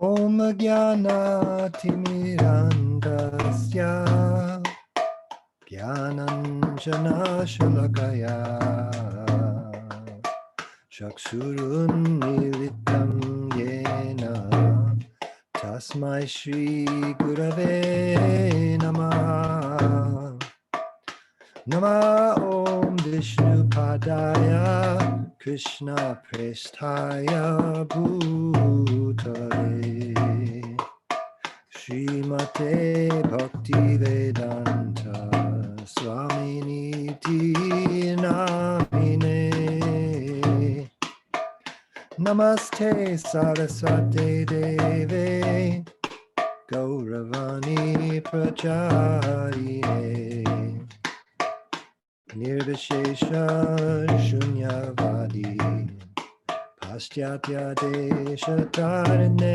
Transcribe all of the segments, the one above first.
Om Jnana-timirandasya Jnananjana-shalakaya Chakshurunmilitam yena Tasmai Shri Gurave Namah Nama Om Vishnu Padaya Krishna Prestaya Bhutale Srimate Bhaktivedanta Swaminiti Namine Namaste Saraswate Deve Gauravani Pracharine Nirvishesha Shunyavadi Paschatya Deshatarine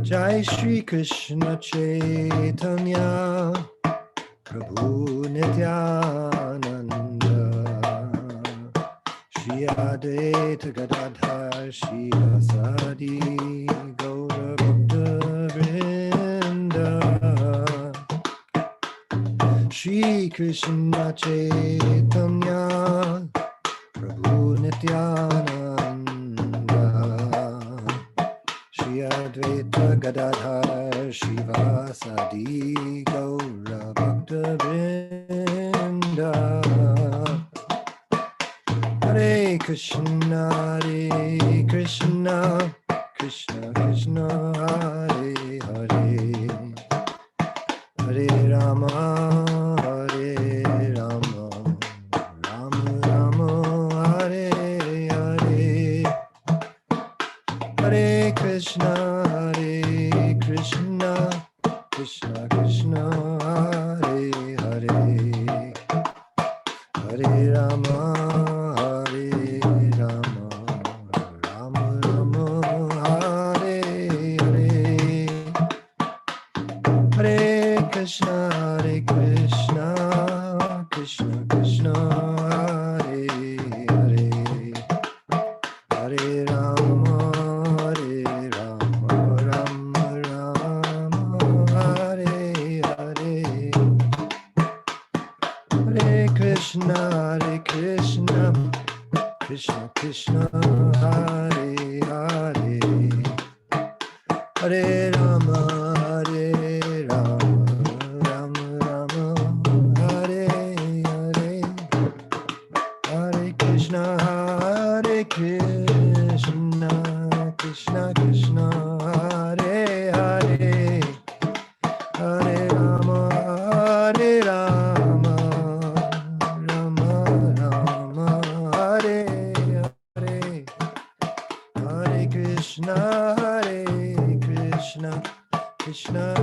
Jai Shri Krishna Chaitanya Prabhu Nityananda Shri Advaita Gadadhar Shri Vasadi Gaura Bhakta Vrinda Shri Krishna Chaitanya Prabhu Nityananda Shri Advaita Gadadhar Shivasadi Gaura Bhakta Vrinda Hare Krishna Krishna Krishna Hare Hare Hare Rama Hare Rama Rama Rama Hare Hare Hare Krishna Krishna Krishna Hare Hare Hare Rama Hare Rama Rama Rama Hare Hare Hare Krishna Krishna Krishna Hare Hare Hare Rama Hare Rama Rama Rama Hare Hare Hare Krishna Krishna Hare Hare Hare Rama Hare Rama Rama Hare Hare Hare Krishna Krishna Hare Hare Hare Rama Rama Rama Hare Hare Hare Krishna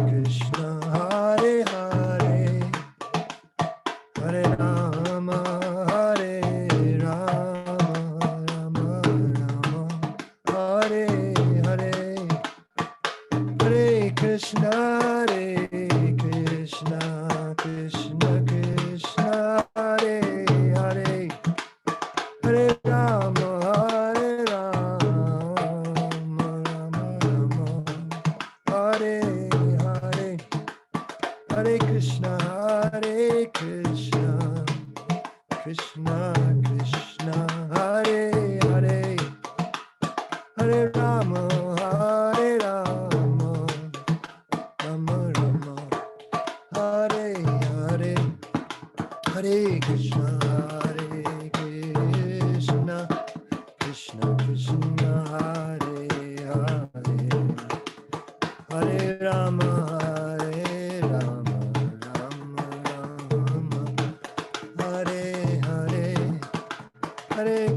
Krishna Hare Hare Hare Rama Rama Hare Hare Hare Krishna Krishna Hare Hare Hare Rama Rama Hare Hare Hare Krishna Krishna Hare Hare Hare Rama Rama Hare Hare Hare Krishna Krishna Hare Hare Hare Rama Rama Hare Hare Hare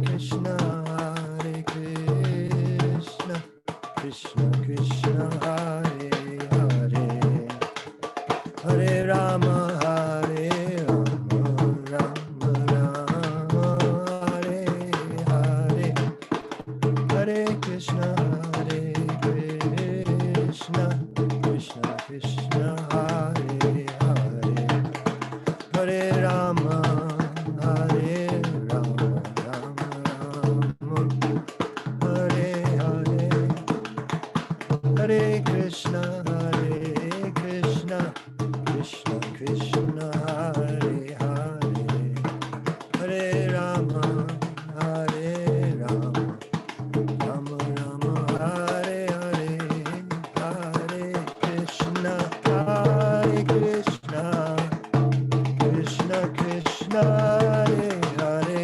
Krishna Krishna Hare Hare Hare Rama Rama Hare Hare Hare Krishna Krishna Hare Hare Hare Rama Rama Hare Hare Hare Krishna, Krishna Krishna, Hare Hare, Hare Rama, Hare Rama, Rama Rama, Hare Hare, Hare Krishna, Krishna Krishna, Hare Hare,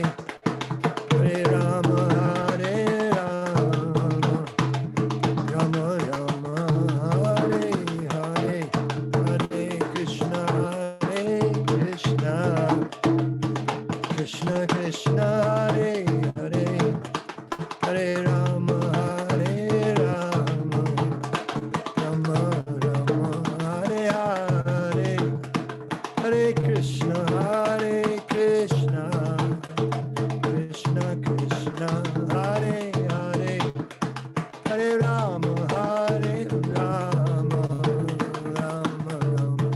Hare Rama, Hare Rama, Rama Rama, Hare Hare, Hare Krishna, Krishna Krishna, Hare Hare, Hare Rama, Hare Rama, Rama Rama, Hare Hare, Hare Krishna, Krishna Krishna, Hare Hare, Hare Rama, Hare Rama, Rama Rama,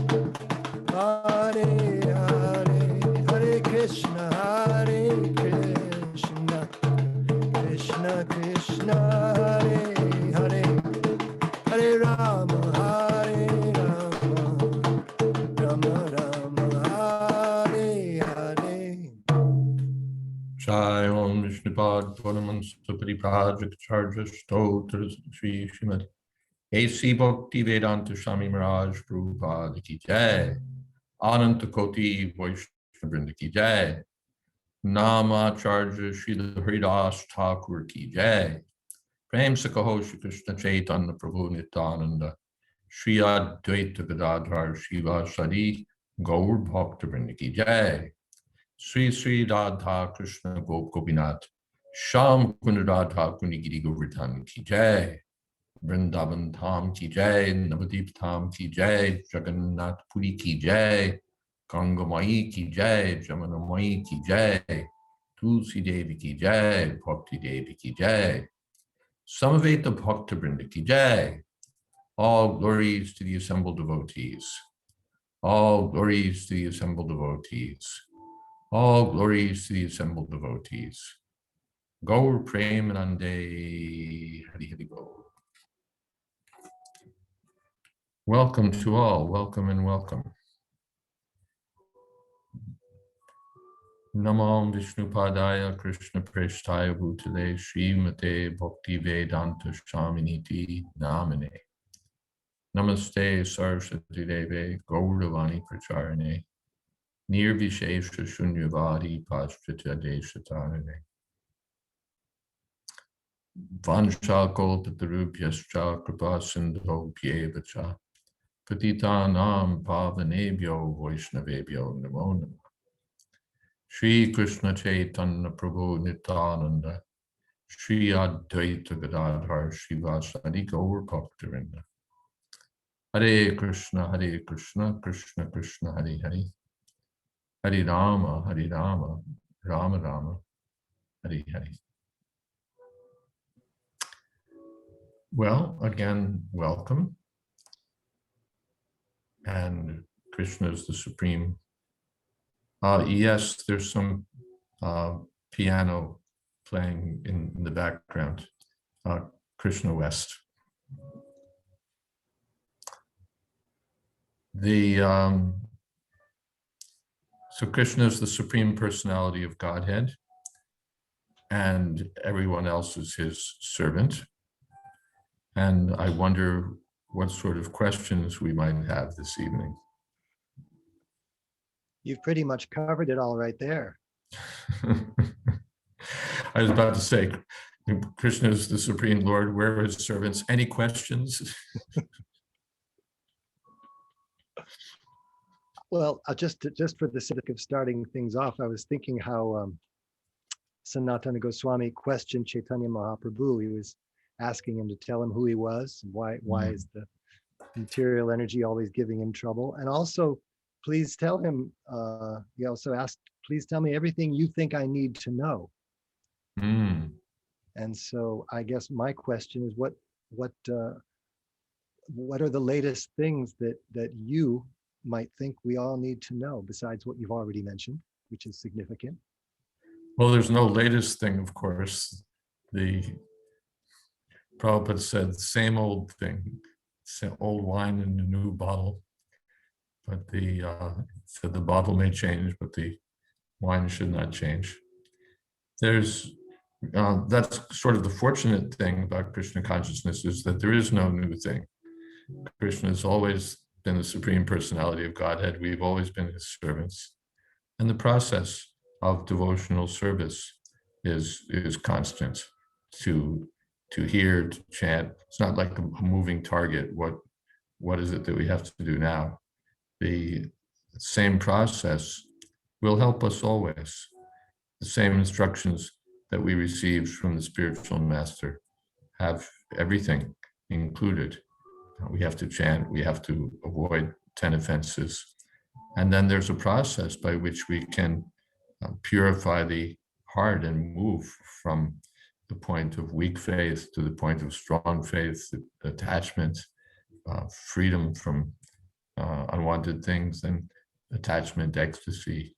Hare Hare, Hare Krishna, Krishna Krishna, Hare Hare, Hare Rama, Hare Rama, Rama Rama, Hare Hare. Jai Om Vishnupad Purnamamsa Paripajikacharya Stotra Sri Srimad A.C. Bhakti Vedanta Swami Maharaj Prabhupada Ki Jai, Ananta Koti Vaishnavrinda Ki Jai, Namacharya Srila Haridas Thakur Ki Jai, Prem Sakaho Shri Krishna Chaitanya Prabhu Nityananda, Shri Advaita Gadadhar Shivasadi Gaur Bhaktavrinda Ki Jai, Sri Sri Radha Krishna Gop Gopinath, Sham Kund Radha Kunigiri Govardhan Ki Jai, Vrindavan Tham Ki Jai, Navadip Tham Ki Jai, Jagannath Puri Ki Jai, Ganga Mai Ki Jai, Jamuna Mai Ki Jai, Tulsi Devi Ki Jai, Bhakti Devi Ki Jai, Samaveta Bhakta Vrinda Ki Jai. All glories to the assembled devotees. All glories to the assembled devotees. All glories to the assembled devotees. Gaur Premanande Hari Hari Bol. Welcome to all, welcome and welcome. Namam Vishnupadaya Krishna Preshtaya Bhutale Srimate Bhakti Vedanta Swaminiti Namane. Namaste Saraswati Deve Gauravani Pracharane Nirvishesha Shunyavadi Pastrata Deshatarane Vancha Kolpatarubhyascha Kripa Sindho Pyevacha Patitanam Pavanebhyo Vaishnavebhyo Namo Namah. Shri Krishna Chaitanya Prabhu Nityananda Shri Advaita Gadadhar Shivasadi Gaur Bhaktavinda. Hare Krishna, Krishna Krishna, Hare Hare. Hare Rama, Rama Rama, Hare Hare. Well, again, welcome. And Krishna is the supreme. Yes, there's some piano playing in the background. Krishna West. So Krishna is the supreme personality of Godhead, and everyone else is his servant. And I wonder what sort of questions we might have this evening. You've pretty much covered it all right there. I was about to say, Krishna is the Supreme Lord, we're his servants. Any questions? Well, just for the sake of starting things off, I was thinking how Sanatana Goswami questioned Chaitanya Mahaprabhu. He was asking him to tell him who he was, why is the material energy always giving him trouble, and also please tell him. He also asked, please tell me everything you think I need to know. And so I guess my question is, what are the latest things that you might think we all need to know, besides what you've already mentioned, which is significant? Well, there's no latest thing, of course. The Prabhupada said, same old thing, old wine in a new bottle. But said the bottle may change, but the wine should not change. There's that's sort of the fortunate thing about Krishna consciousness, is that there is no new thing. Krishna has always been the Supreme Personality of Godhead. We've always been his servants. And the process of devotional service is constant. To hear, to chant. It's not like a moving target. What is it that we have to do now? The same process will help us always. The same instructions that we received from the spiritual master have everything included. We have to chant, we have to avoid 10 offenses. And then there's a process by which we can purify the heart and move from the point of weak faith to the point of strong faith, attachment, freedom from unwanted things, and attachment, ecstasy.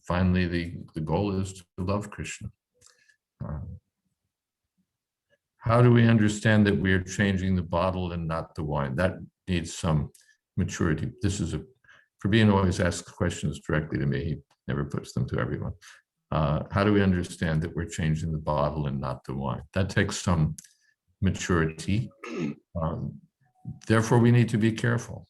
Finally, the goal is to love Krishna. How do we understand that we are changing the bottle and not the wine? That needs some maturity. Prabin always asks questions directly to me. He never puts them to everyone. How do we understand that we're changing the bottle and not the wine? That takes some maturity. Therefore, we need to be careful.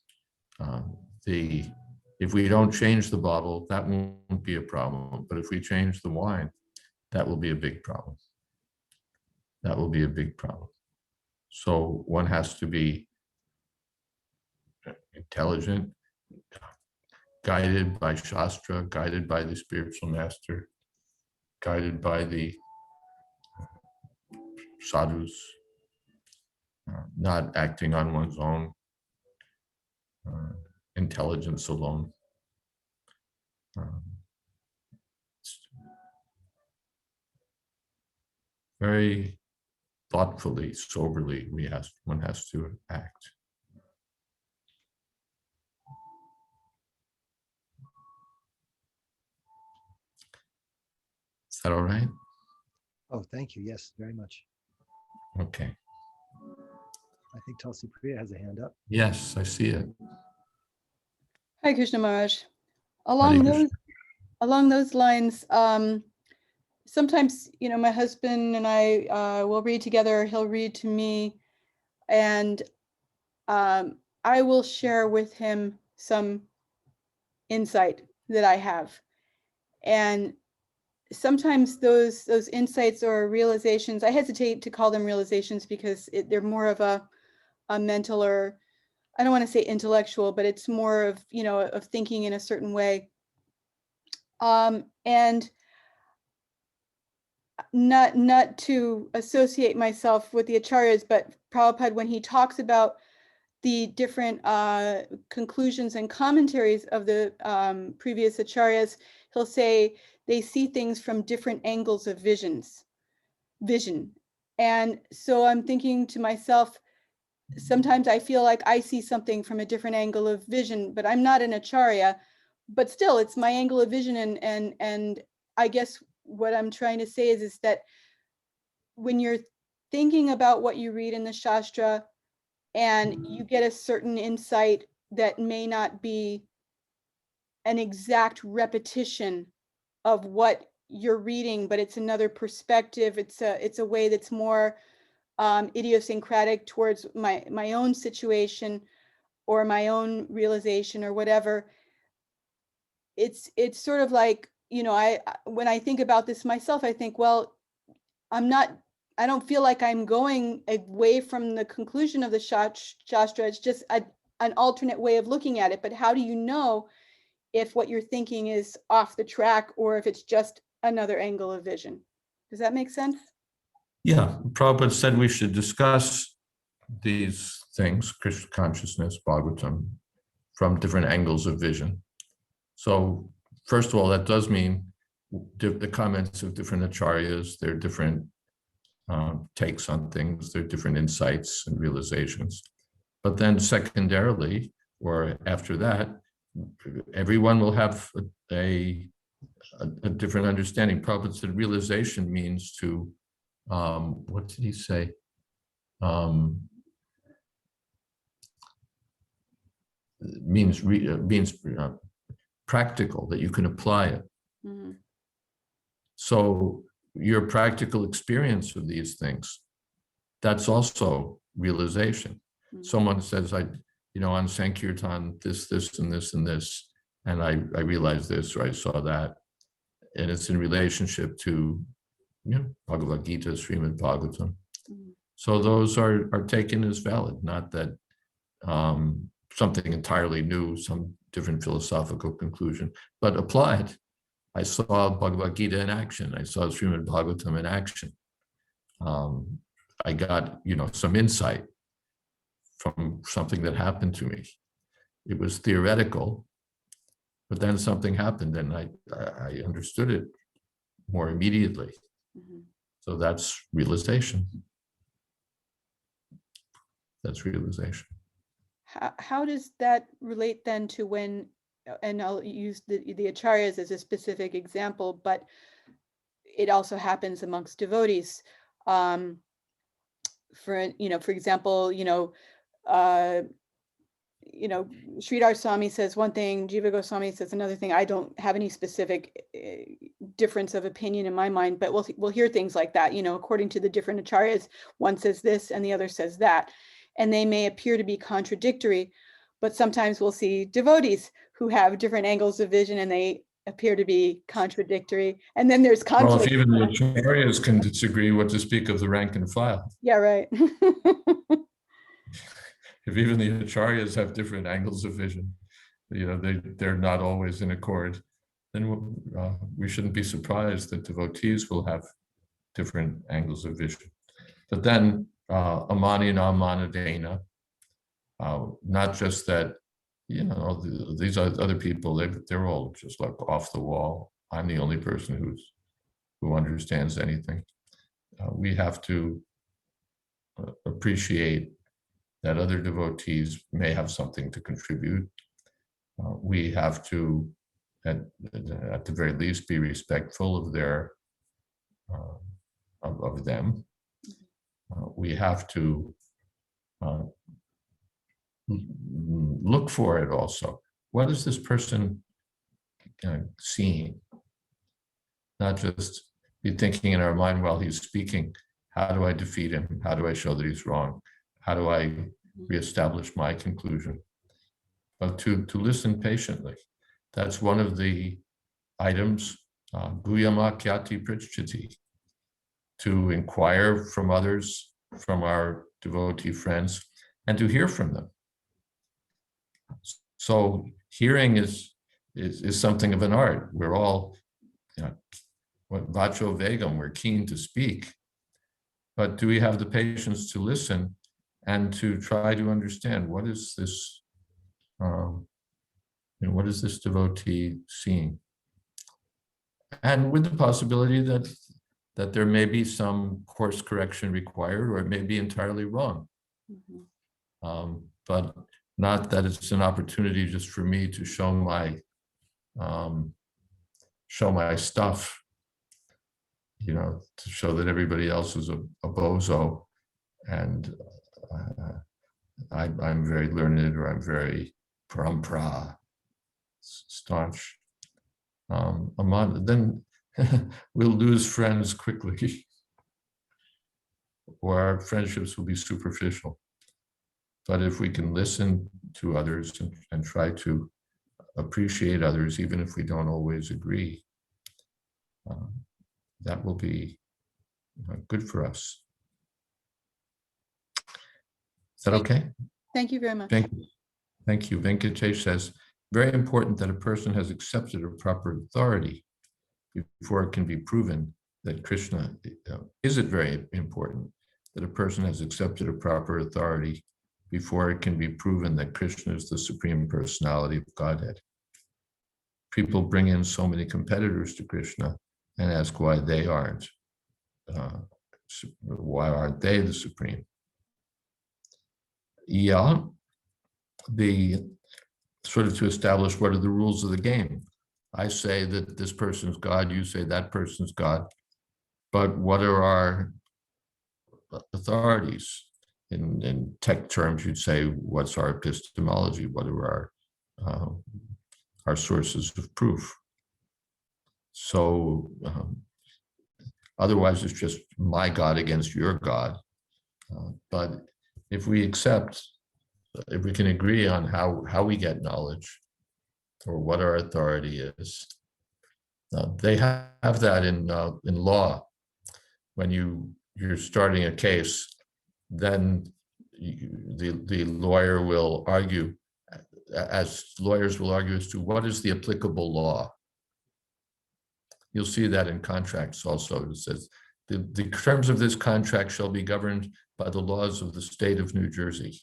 If we don't change the bottle, that won't be a problem. But if we change the wine, that will be a big problem. That will be a big problem. So one has to be intelligent, guided by Shastra, guided by the spiritual master, guided by the sadhus, not acting on one's own intelligence alone. Very thoughtfully, soberly, one has to act. Is that all right? Oh, thank you. Yes, very much. Okay. I think Tulsi Priya has a hand up. Yes, I see it. Hi, Krishna Maharaj. Hare Along those lines, sometimes, my husband and I will read together. He'll read to me, and I will share with him some insight that I have. And sometimes those insights or realizations, I hesitate to call them realizations because they're more of a mental, or I don't want to say intellectual, but it's more of, of thinking in a certain way. And not to associate myself with the acharyas, but Prabhupada, when he talks about the different conclusions and commentaries of the previous acharyas, he'll say they see things from different angles of vision. And so I'm thinking to myself, sometimes I feel like I see something from a different angle of vision, but I'm not an acharya, but still it's my angle of vision. And I guess what I'm trying to say is that when you're thinking about what you read in the Shastra and you get a certain insight that may not be an exact repetition of what you're reading, but it's another perspective, it's a way that's more idiosyncratic towards my own situation or my own realization or whatever. It's sort of like, when I think about this myself, I think, well, I don't feel like I'm going away from the conclusion of the Shastra. It's just an alternate way of looking at it. But how do you know if what you're thinking is off the track or if it's just another angle of vision? Does that make sense? Yeah, Prabhupada said we should discuss these things, Krishna consciousness, Bhagavatam, from different angles of vision. So first of all, that does mean the comments of different acharyas, their different takes on things, their different insights and realizations. But then secondarily, or after that, everyone will have a different understanding. Prabhupada said realization means to, what did he say? means practical, that you can apply it. Mm-hmm. So your practical experience of these things, that's also realization. Mm-hmm. Someone says, on Sankirtan, this, and this, and this, and I realized this, or I saw that. And it's in relationship to, Bhagavad Gita, Srimad Bhagavatam. Mm-hmm. So those are taken as valid, not that something entirely new, some different philosophical conclusion, but applied. I saw Bhagavad Gita in action. I saw Srimad Bhagavatam in action. I got, some insight from something that happened to me. It was theoretical, but then something happened and I understood it more immediately. Mm-hmm. So that's realization. That's realization. How does that relate then to when, and I'll use the acharyas as a specific example, but it also happens amongst devotees. For example, Sridhar Swami says one thing, Jiva Goswami says another thing. I don't have any specific difference of opinion in my mind, but we'll hear things like that. According to the different acharyas, one says this and the other says that, and they may appear to be contradictory. But sometimes we'll see devotees who have different angles of vision, and they appear to be contradictory. And then there's conflict. Well, if even the acharyas can disagree, what to speak of the rank and file? Yeah, right. If even the acharyas have different angles of vision, they're not always in accord, then we shouldn't be surprised that devotees will have different angles of vision. But then amani namanadena, not just that, these other people, they're all just like off the wall. I'm the only person who understands anything. We have to appreciate that other devotees may have something to contribute. We have to, at the very least, be respectful of of them. We have to look for it also. What is this person seeing? Not just be thinking in our mind while he's speaking, how do I defeat him? How do I show that he's wrong? How do I reestablish my conclusion? But to listen patiently. That's one of the items, guyama kyati pritchati, to inquire from others, from our devotee friends, and to hear from them. So hearing is something of an art. We're all, vacho vegam, we're keen to speak. But do we have the patience to listen and to try to understand what is this, what is this devotee seeing? And with the possibility that there may be some course correction required, or it may be entirely wrong. Mm-hmm. But not that it's an opportunity just for me to show my stuff, to show that everybody else is a bozo, and I'm very learned, or I'm very parampara staunch. Then we'll lose friends quickly, or our friendships will be superficial. But if we can listen to others and try to appreciate others, even if we don't always agree, that will be good for us. Is that okay? Thank you very much. Thank you. Venkatesh says, very important that a person has accepted a proper authority before it can be proven that Krishna, is it very important that a person has accepted a proper authority before it can be proven that Krishna is the Supreme Personality of Godhead? People bring in so many competitors to Krishna and ask why they aren't. Why aren't they the Supreme? Yeah, the sort of to establish what are the rules of the game. I say that this person's God, you say that person's God, but what are our authorities? in tech terms, you'd say, what's our epistemology? What are our sources of proof? So otherwise, it's just my God against your God. But if we can agree on how we get knowledge or what our authority is, they have that in law. When you're starting a case, then the lawyer will argue, as lawyers will argue, as to what is the applicable law. You'll see that in contracts also. It says, the terms of this contract shall be governed by the laws of the state of New Jersey.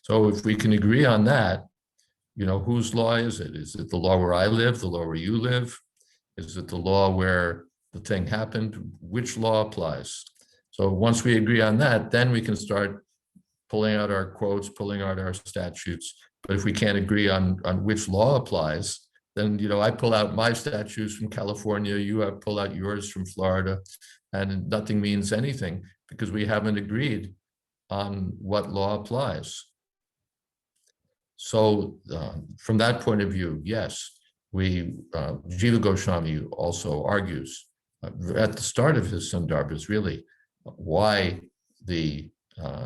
So if we can agree on that, whose law is it? Is it the law where I live, the law where you live? Is it the law where the thing happened? Which law applies? So once we agree on that, then we can start pulling out our quotes, pulling out our statutes. But if we can't agree on which law applies, then I pull out my statutes from California, you pull out yours from Florida, and nothing means anything because we haven't agreed on what law applies. So from that point of view, yes, Jiva Goswami also argues at the start of his Sandarbhas, really, why the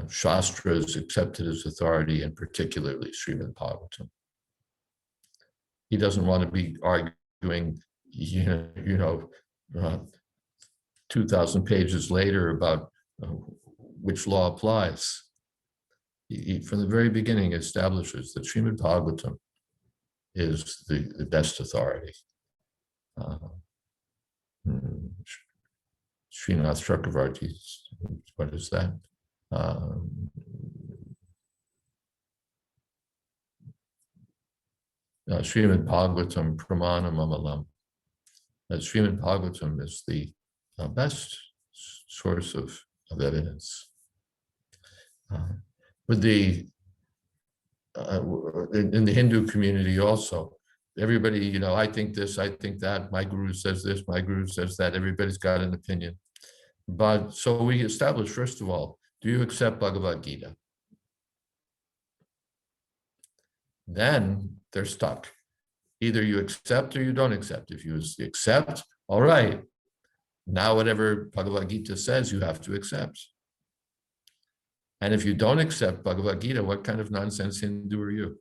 Shastras accepted as authority, and particularly Srimad Bhagavatam. He doesn't want to be arguing, 2,000 pages later about which law applies. He, from the very beginning, establishes that Srimad Bhagavatam is the best authority. Srinath Chakravarti, what is that? Srimad Bhagavatam Pramanam Amalam. Srimad Bhagavatam is the best source of evidence. With in the Hindu community also, everybody, I think this, I think that, my guru says this, my guru says that, everybody's got an opinion. But so we establish, first of all, do you accept Bhagavad Gita? Then they're stuck. Either you accept or you don't accept. If you accept, all right, now whatever Bhagavad Gita says, you have to accept. And if you don't accept Bhagavad Gita, what kind of nonsense Hindu are you?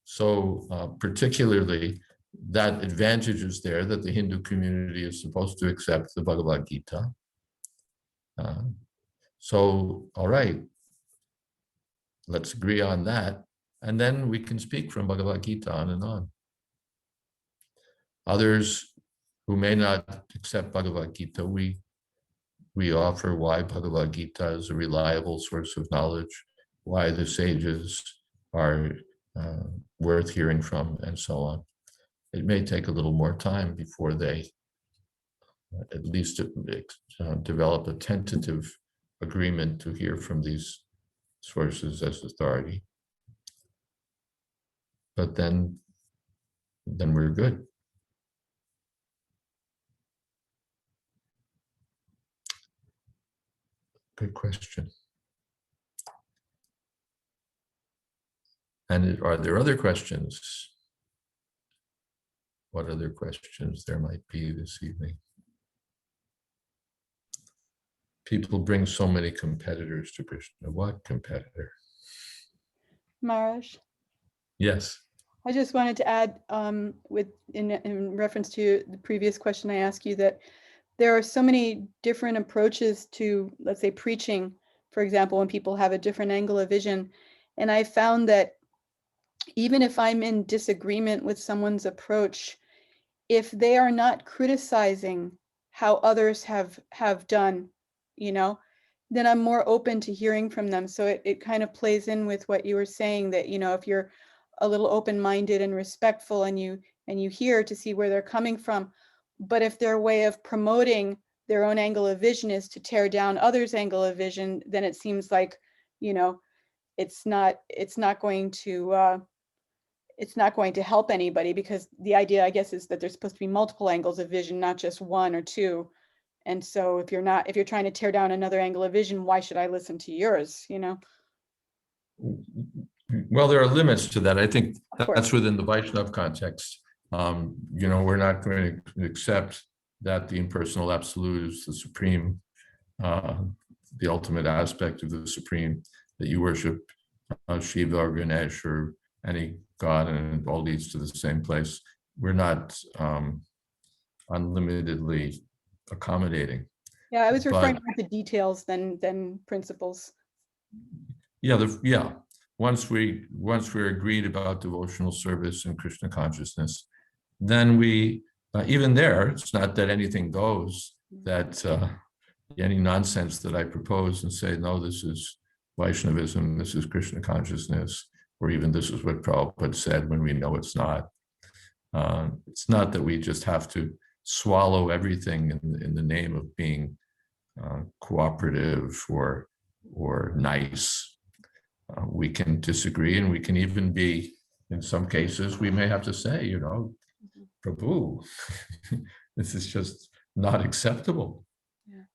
So particularly, that advantage is there that the Hindu community is supposed to accept the Bhagavad Gita. So, all right, let's agree on that. And then we can speak from Bhagavad Gita on and on. Others who may not accept Bhagavad Gita, we offer why Bhagavad Gita is a reliable source of knowledge, why the sages are worth hearing from, and so on. It may take a little more time before they at least develop a tentative agreement to hear from these sources as authority. But then we're good. Good question. And are there other questions? What other questions there might be this evening? People bring so many competitors to Krishna. What competitor? Maharaj? Yes. I just wanted to add in reference to the previous question I asked you, that there are so many different approaches to, let's say, preaching, for example, when people have a different angle of vision. And I found that even if I'm in disagreement with someone's approach, if they are not criticizing how others have done, then I'm more open to hearing from them. So it kind of plays in with what you were saying, that, if you're a little open-minded and respectful and you hear to see where they're coming from, but if their way of promoting their own angle of vision is to tear down others' angle of vision, then it seems like, it's not going to help anybody, because the idea, I guess, is that there's supposed to be multiple angles of vision, not just one or two. And so if you're trying to tear down another angle of vision, why should I listen to yours, Well, there are limits to that. I think Of course. that's within the Vaishnav context. We're not going to accept that the impersonal absolute is the supreme, the ultimate aspect of the supreme, that you worship Shiva or Ganesh or any god and it all leads to the same place. We're not unlimitedly accommodating. Yeah, I was referring But more to details than principles. yeah. Once we're agreed about devotional service and Krishna consciousness, then we even there, it's not that anything goes, that any nonsense that I propose and say, no, this is Vaishnavism, this is Krishna consciousness, or even this is what Prabhupada said when we know it's not. It's not that we just have to swallow everything in the name of being cooperative or nice. We can disagree, and we can even be, in some cases, we may have to say, Prabhu, this is just not acceptable. Yeah.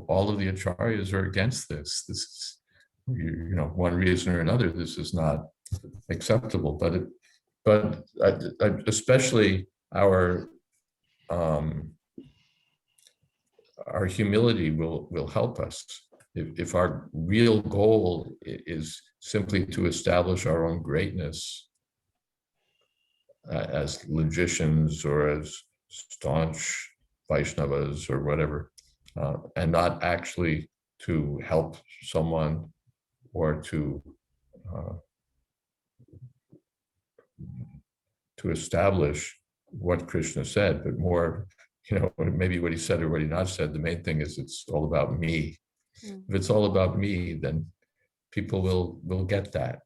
All of the acharyas are against this. This is, one reason or another, this is not acceptable. But especially our humility will help us. If our real goal is simply to establish our own greatness as logicians or as staunch Vaishnavas or whatever, and not actually to help someone or to establish what Krishna said, but more, maybe what he said or what he not said. The main thing is it's all about me. If it's all about me, then people will get that.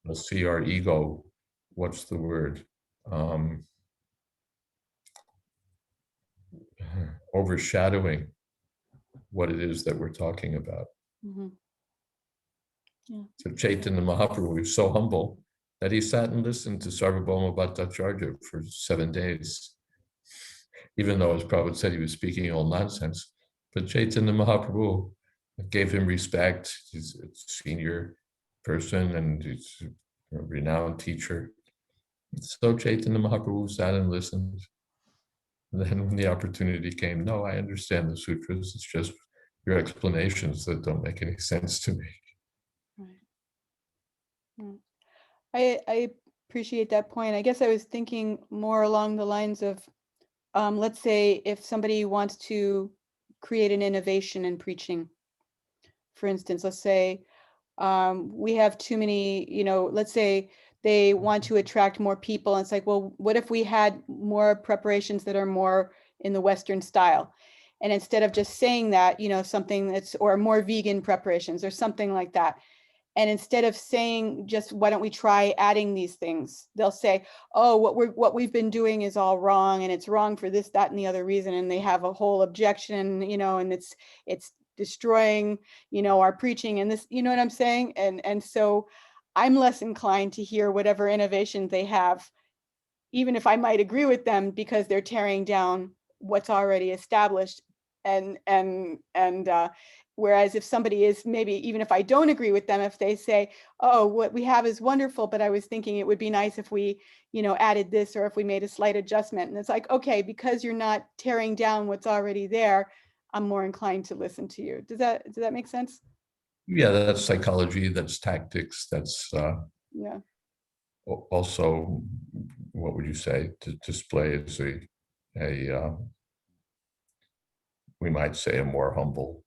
They'll see our ego. What's the word? Overshadowing what it is that we're talking about. Yeah. So Chaitanya Mahaprabhu was so humble that he sat and listened to Sarvabhauma Bhattacharya for 7 days, even though, as Prabhupada said, he was speaking all nonsense. But Chaitanya Mahaprabhu gave him respect. He's a senior person and he's a renowned teacher. So Chaitanya Mahaprabhu sat and listened. And then when the opportunity came, no, I understand the sutras. It's just your explanations that don't make any sense to me. Right. I appreciate that point. I guess I was thinking more along the lines of, let's say if somebody wants to create an innovation in preaching, for instance, let's say we have too many, let's say they want to attract more people. And it's like, well, what if we had more preparations that are more in the Western style? And instead of just saying that, something that's, or more vegan preparations or something like that. And instead of saying just, why don't we try adding these things? They'll say, oh, what we've been doing is all wrong, and it's wrong for this, that, and the other reason. And they have a whole objection, and it's destroying, our preaching and this, you know what I'm saying? And so I'm less inclined to hear whatever innovation they have, even if I might agree with them, because they're tearing down what's already established. Whereas if somebody is, maybe even if I don't agree with them, if they say, oh, what we have is wonderful, but I was thinking it would be nice if we, added this, or if we made a slight adjustment. And it's like, okay, because you're not tearing down what's already there, I'm more inclined to listen to you. Does that make sense? Yeah, that's psychology, that's tactics, that's Yeah. Also, what would you say, to display as a we might say a more humble,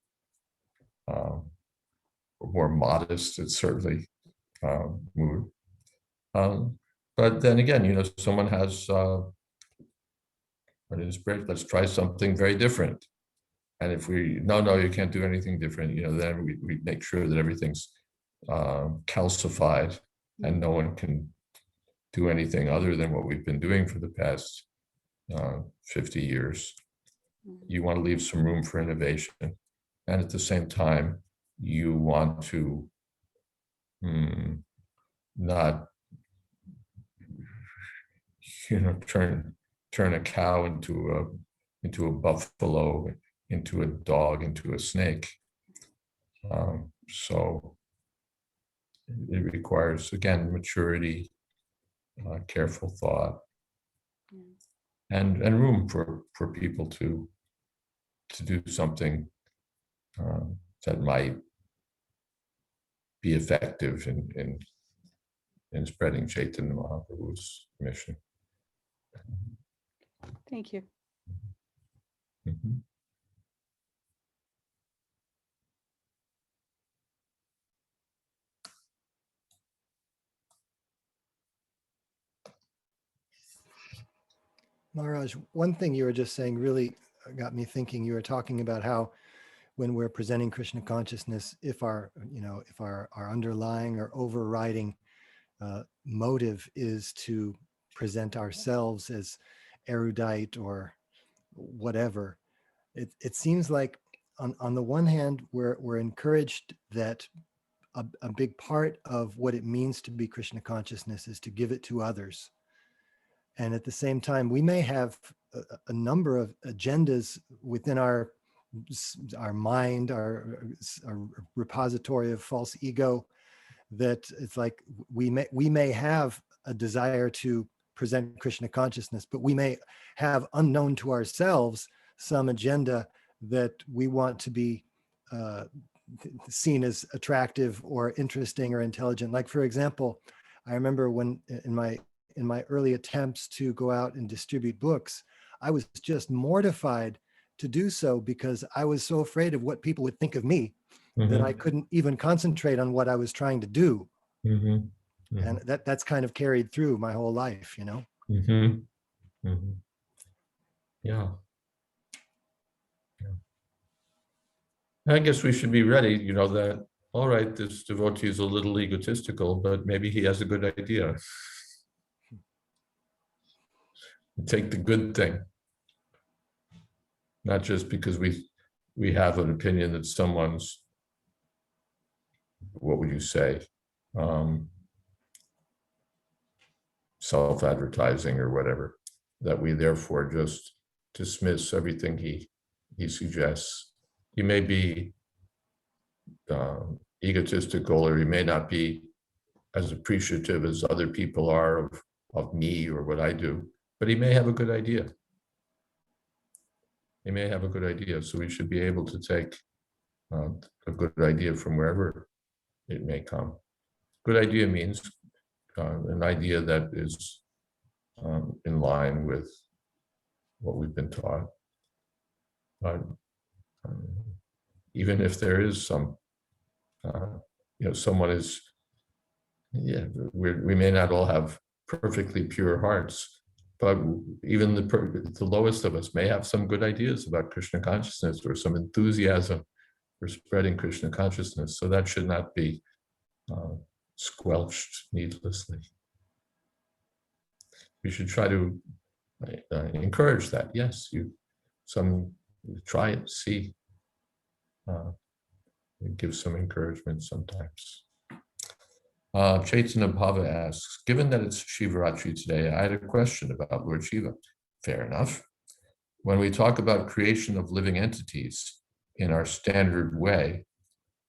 more modest, it's certainly mood. But then again, someone has an inspiration, let's try something very different. And if no, you can't do anything different, then we make sure that everything's calcified and no one can do anything other than what we've been doing for the past 50 years. You want to leave some room for innovation. And at the same time, you want to not, turn a cow into into a buffalo, into a dog, into a snake. So it requires, again, maturity, careful thought, and room for people to do something that might be effective in spreading Chaitanya Mahaprabhu's mission. Thank you. Mhm. Maharaj, one thing you were just saying really got me thinking. You were talking about how when we're presenting Krishna consciousness, if our underlying or overriding motive is to present ourselves as erudite or whatever, it seems like on the one hand, we're encouraged that a big part of what it means to be Krishna consciousness is to give it to others. And at the same time, we may have a number of agendas within our mind, our repository of false ego, that it's like we may have a desire to present Krishna consciousness, but we may have, unknown to ourselves, some agenda that we want to be seen as attractive or interesting or intelligent. Like, for example, I remember when in my early attempts to go out and distribute books, I was just mortified to do so because I was so afraid of what people would think of me that I couldn't even concentrate on what I was trying to do. And that's kind of carried through my whole life, you know? Yeah. I guess we should be ready, you know, that, all right, this devotee is a little egotistical, but maybe he has a good idea. Take the good thing, not just because we have an opinion that someone's, what would you say, self-advertising or whatever, that we therefore just dismiss everything he suggests. He may be egotistical, or he may not be as appreciative as other people are of me or what I do, but he may have a good idea. He may have a good idea, so we should be able to take a good idea from wherever it may come. Good idea means an idea that is in line with what we've been taught. Even if there is some, someone is, we may not all have perfectly pure hearts, but even the lowest of us may have some good ideas about Krishna consciousness or some enthusiasm for spreading Krishna consciousness. So that should not be squelched needlessly. We should try to encourage that. Yes, try it, see, give some encouragement sometimes. Chaitanya Bhava asks, given that it's Shivaratri today, I had a question about Lord Shiva. Fair enough. When we talk about creation of living entities in our standard way,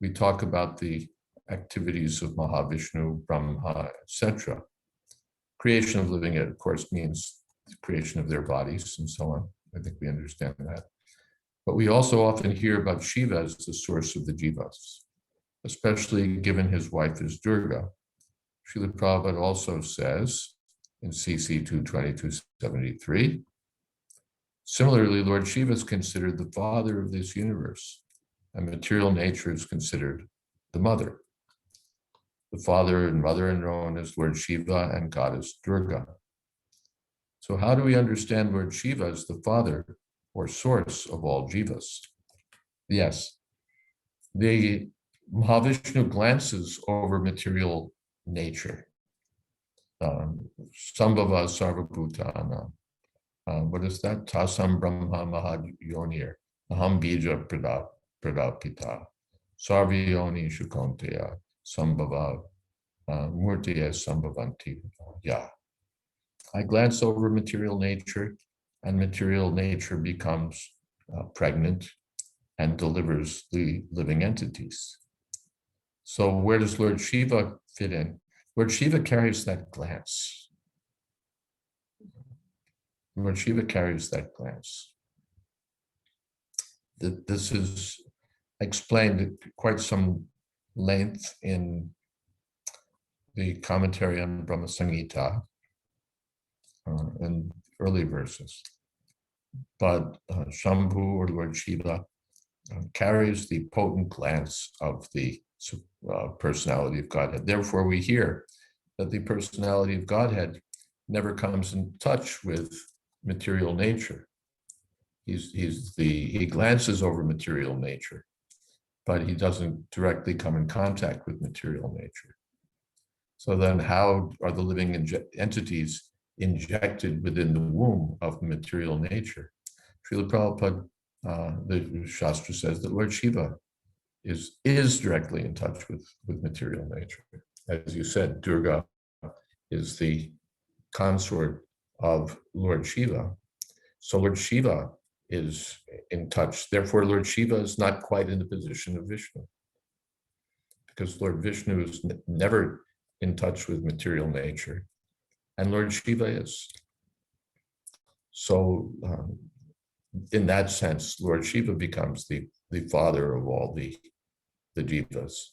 we talk about the activities of Mahavishnu, Brahma, etc. Creation of living, of course, means the creation of their bodies and so on. I think we understand that. But we also often hear about Shiva as the source of the jivas, especially given his wife is Durga. Srila Prabhupada also says in CC 22273, similarly, Lord Shiva is considered the father of this universe, and material nature is considered the mother. The father and mother are known as Lord Shiva and goddess Durga. So how do we understand Lord Shiva as the father or source of all jivas? Yes, the Mahavishnu glances over material nature. Sambhava sarvabhutana. What is that? Tasam Brahma Mahayonir. Aham bija pradapita. Sarvayoni shukonteya. Sambhava murtiya sambhavanti. Yeah. I glance over material nature and material nature becomes pregnant and delivers the living entities. So where does Lord Shiva fit in? Lord Shiva carries that glance. Lord Shiva carries that glance. This is explained at quite some length in the commentary on Brahma Samhita in early verses. But Shambhu, or Lord Shiva, carries the potent glance of the personality of Godhead. Therefore, we hear that the personality of Godhead never comes in touch with material nature. He glances over material nature, but he doesn't directly come in contact with material nature. So then how are the living entities injected within the womb of material nature? Srila Prabhupada, the Shastra says that Lord Shiva is directly in touch with material nature. As you said, Durga is the consort of Lord Shiva. So Lord Shiva is in touch. Therefore, Lord Shiva is not quite in the position of Vishnu, because Lord Vishnu is never in touch with material nature, and Lord Shiva is. So in that sense, Lord Shiva becomes the father of all the jivas,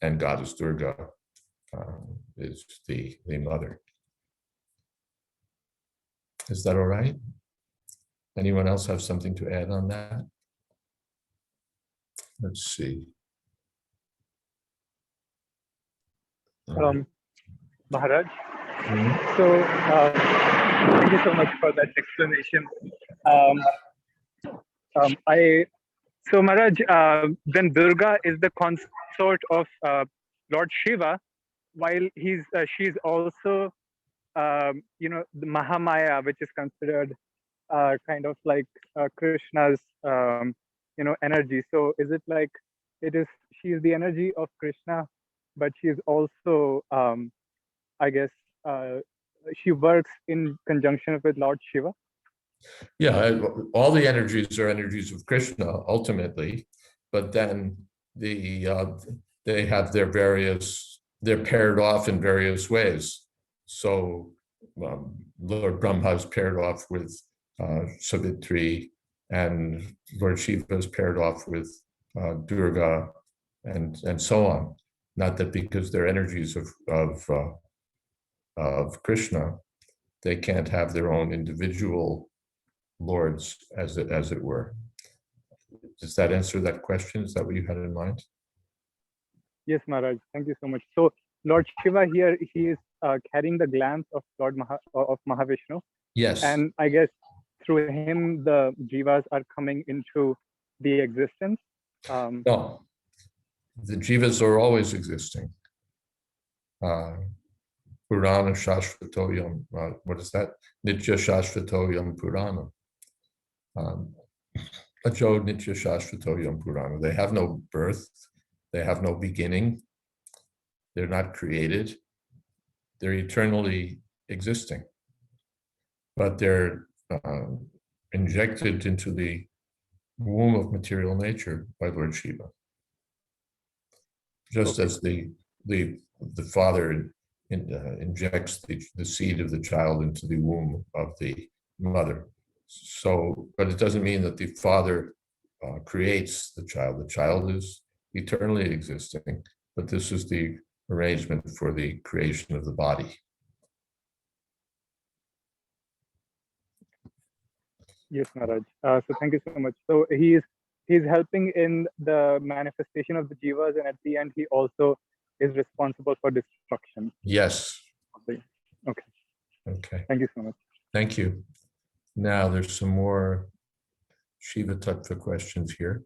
and Goddess Durga is the mother. Is that all right? Anyone else have something to add on that? Let's see. Maharaj. Mhm. So thank you so much for that explanation. So Maharaj, then Durga is the consort of Lord Shiva, while she's also the Mahamaya, which is considered kind of like Krishna's energy. So is it like she is the energy of Krishna, but she is also I guess she works in conjunction with Lord Shiva? Yeah, all the energies are energies of Krishna ultimately, but then they have they're paired off in various ways. So Lord Brahma is paired off with Savitri, and Lord Shiva is paired off with Durga, and so on. Not that because they're energies of Krishna, they can't have their own individual lords, as it were. Does that answer that question? Is that what you had in mind? Yes, Maharaj. Thank you so much. So Lord Shiva here, he is carrying the glance of of Mahavishnu. Yes. And I guess through him, the jivas are coming into the existence. No, the jivas are always existing. Purana Shashvatoyam, what is that? Nitya Shashvatoyam Purana. Ajo Nitya Shashvatoyam Purana. They have no birth, they have no beginning, they're not created, they're eternally existing. But they're injected into the womb of material nature by Lord Shiva. Just as the father injects the seed of the child into the womb of the mother. So, but it doesn't mean that the father creates the child. The child is eternally existing, but this is the arrangement for the creation of the body. Yes, Maharaj. So thank you so much. So he's helping in the manifestation of the jivas, and at the end, he also is responsible for destruction. Yes. Okay. Okay. Thank you so much. Thank you. Now there's some more Shiva Tattva questions here.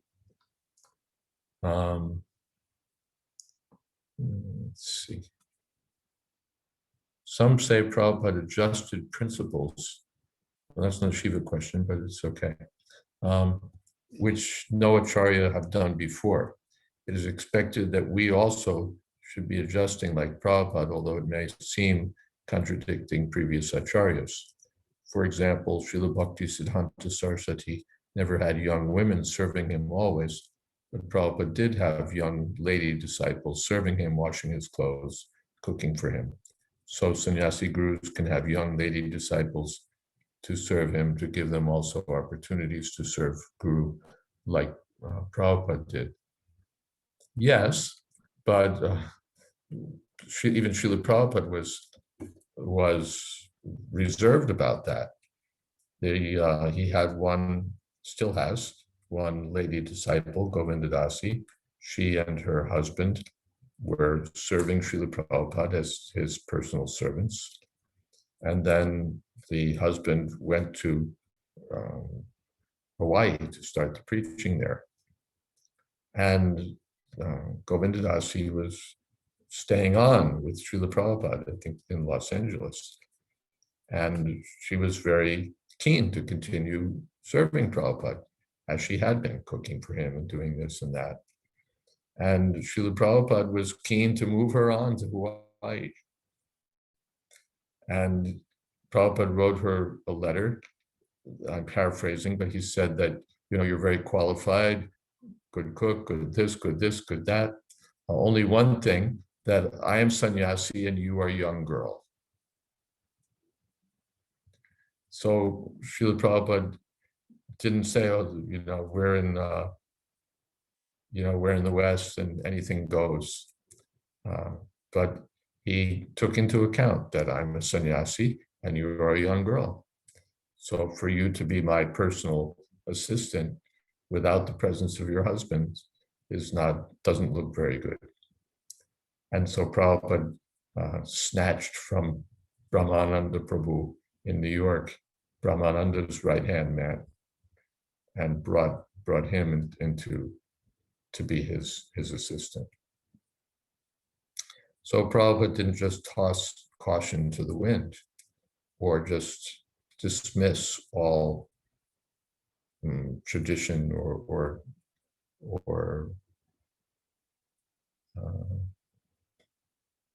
Let's see. Some say Prabhupada adjusted principles. Well, that's not a Shiva question, but it's okay. Which no Acharya have done before. It is expected that we also should be adjusting like Prabhupada, although it may seem contradicting previous Acharyas. For example, Srila Bhakti Siddhanta Saraswati never had young women serving him always, but Prabhupada did have young lady disciples serving him, washing his clothes, cooking for him. So sannyasi gurus can have young lady disciples to serve him, to give them also opportunities to serve Guru like Prabhupada did. Yes, but even Srila Prabhupada was reserved about that. He had one, still has, one lady disciple, Govinda Dasi. She and her husband were serving Srila Prabhupada as his personal servants. And then the husband went to Hawaii to start the preaching there. And Govinda Dasi was staying on with Srila Prabhupada, I think, in Los Angeles. And she was very keen to continue serving Prabhupada, as she had been, cooking for him and doing this and that. And Srila Prabhupada was keen to move her on to Hawaii. And Prabhupada wrote her a letter, I'm paraphrasing, but he said that, you're very qualified, good cook, good this, good that. Only one thing, that I am sannyasi and you are a young girl. So Srila Prabhupada didn't say, we're in the West and anything goes. But he took into account that I'm a sannyasi and you are a young girl. So for you to be my personal assistant without the presence of your husband doesn't look very good. And so Prabhupada snatched from Brahmananda Prabhu in New York, Brahmananda's right-hand man, and brought him to be his assistant. So Prabhupada didn't just toss caution to the wind or just dismiss all tradition or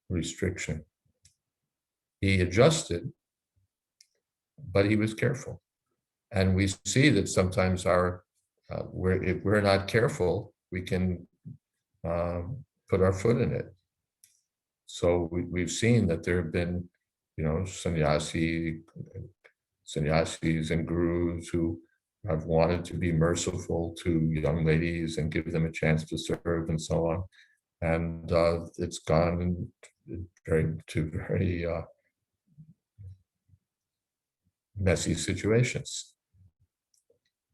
restriction. He adjusted, but he was careful. And we see that sometimes if we're not careful, we can put our foot in it. So we've seen that there have been, sannyasis and gurus who have wanted to be merciful to young ladies and give them a chance to serve and so on. And it's gone to very messy situations.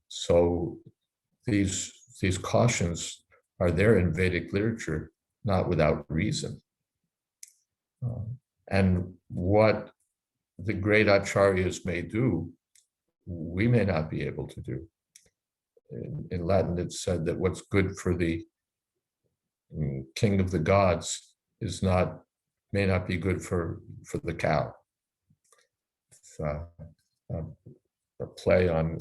So these cautions are there in Vedic literature, not without reason. And what the great acharyas may do, we may not be able to do. In Latin, it's said that what's good for the king of the gods may not be good for the cow. It's a play on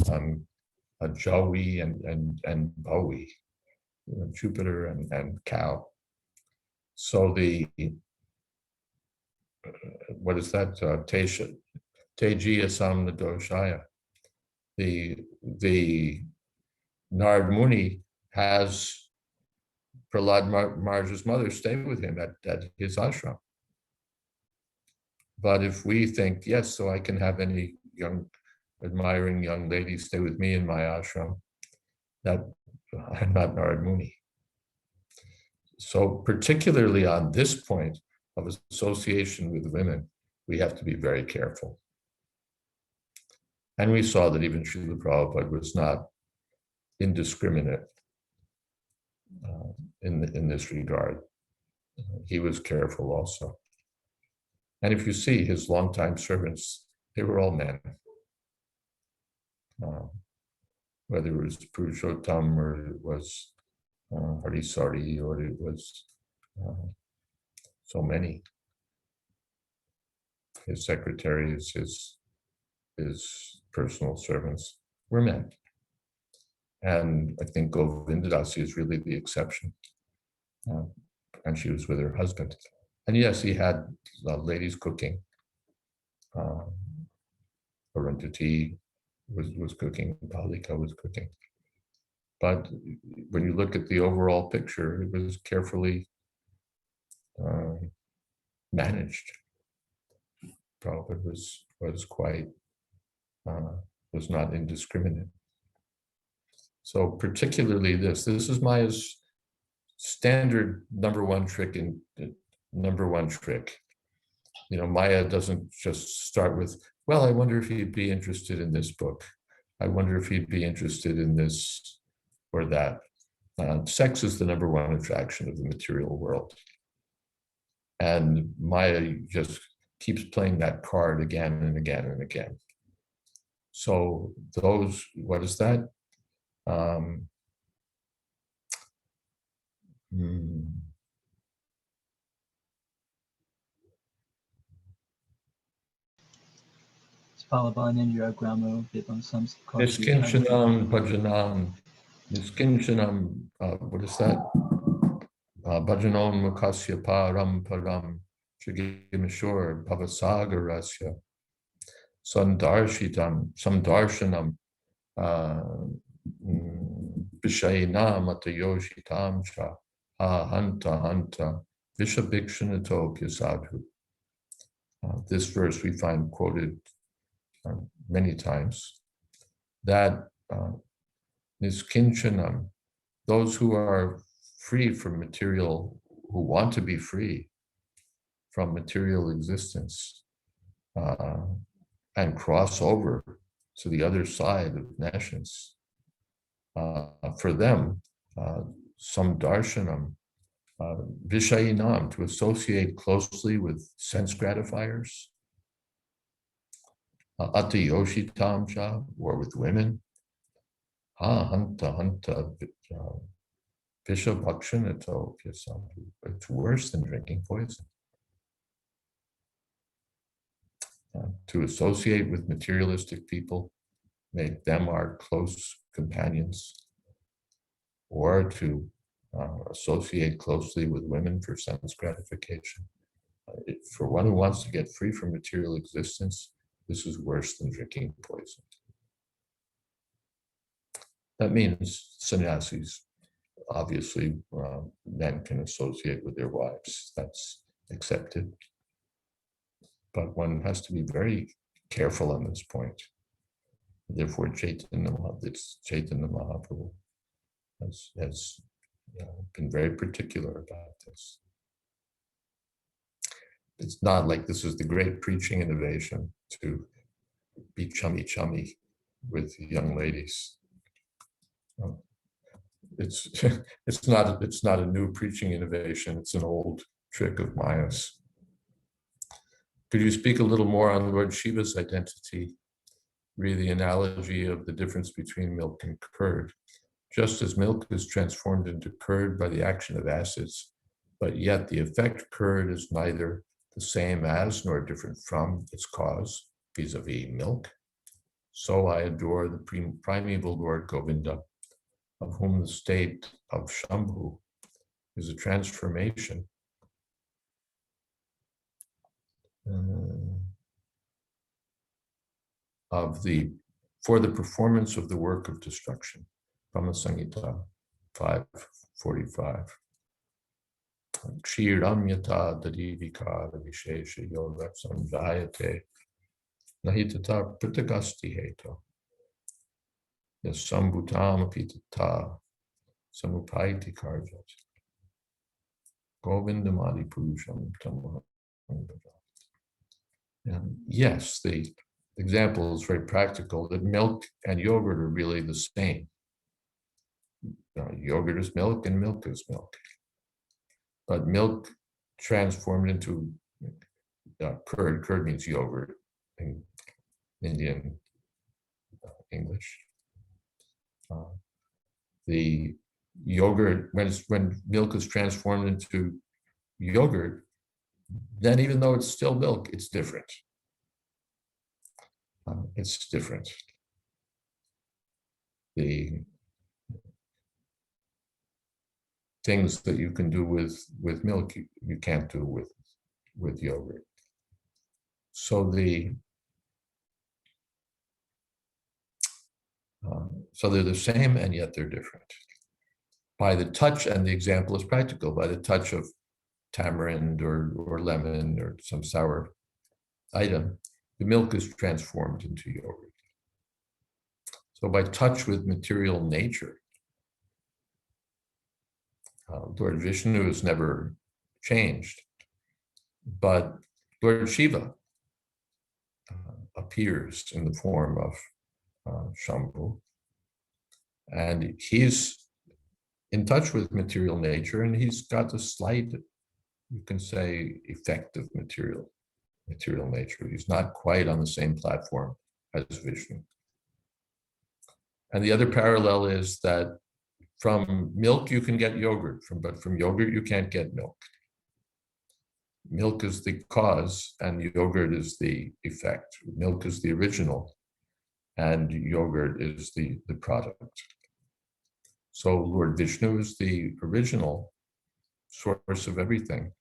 a Joey and Bowie, Jupiter and cow. So what is that? Tejiya Samna Doshaya. The Narad Muni has Prahlad Maharaj's mother stay with him at his ashram. But if we think, yes, so I can have any admiring young lady stay with me in my ashram, that I'm not Narad Muni. So particularly on this point of association with women, we have to be very careful. And we saw that even Srila Prabhupada was not indiscriminate in this regard. He was careful also. And if you see his longtime servants, they were all men. Whether it was Purushottam or it was Harisari or it was so many. His secretaries, his personal servants were men. And I think Govinda Dasi is really the exception. And she was with her husband. And yes, he had ladies cooking. Arundhati was cooking, Palika was cooking. But when you look at the overall picture, it was carefully managed. Prabhupada was quite, was not indiscriminate. So particularly this is Maya's standard number one trick. You know, Maya doesn't just start with, well, I wonder if he'd be interested in this book. I wonder if he'd be interested in this or that. Sex is the number one attraction of the material world. And Maya just keeps playing that card again and again and again. So those, what is that? Spalabanindra gramo vivam Niskinchanam bhajanam. Niskinchanam, what is that? Bhajanon mukasya param param. Chagimashur bhavasagarasya. Samdarshanam. Vishayana matayoshitam cha. Hanta vishabhikshanatokya sadhu. This verse we find quoted many times, that niskinchanam, those who are free from material, who want to be free from material existence and cross over to the other side of nescience, for them, some darshanam, vishayinam, to associate closely with sense gratifiers, ati yoshitam cha, or with women, hanta vishabhakshanato pyasantu. It's worse than drinking poison. To associate with materialistic people, make them our close companions, or to associate closely with women for sense gratification. For one who wants to get free from material existence, this is worse than drinking poison. That means sannyasis, obviously, men can associate with their wives. That's accepted. But one has to be very careful on this point. Therefore, Chaitanya Mahaprabhu has been very particular about this. It's not like this is the great preaching innovation to be chummy with young ladies. It's not a new preaching innovation. It's an old trick of Maya's. Could you speak a little more on Lord Shiva's identity? Read the analogy of the difference between milk and curd. Just as milk is transformed into curd by the action of acids, but yet the effect curd is neither the same as nor different from its cause, vis-a-vis milk, so I adore the primeval Lord Govinda, of whom the state of Shambhu is a transformation for the performance of the work of destruction. Brahma Samhita 5:45. Kshiram yata dadivikara vishesha yoga samjayate nahitata pritagasti heto yasambhutam apitata samupaiti karjat govindamadi purusham tamaham. And yes, the example is very practical, that milk and yogurt are really the same. Yogurt is milk and milk is milk. But milk transformed into curd. Curd means yogurt in Indian English. The yogurt, when milk is transformed into yogurt, then even though it's still milk, it's different. It's different. The things that you can do with milk, you can't do with yogurt. So the So they're the same and yet they're different. By the touch, and the example is practical, by the touch of tamarind or lemon or some sour item, the milk is transformed into yogurt. So by touch with material nature, Lord Vishnu is never changed, but Lord Shiva appears in the form of Shambhu, and he's in touch with material nature, and he's got a slight, you can say, effect of material nature. He's not quite on the same platform as Vishnu. And the other parallel is that from milk you can get yogurt, but from yogurt you can't get milk. Milk is the cause and yogurt is the effect. Milk is the original and yogurt is the product. So Lord Vishnu is the original source of everything.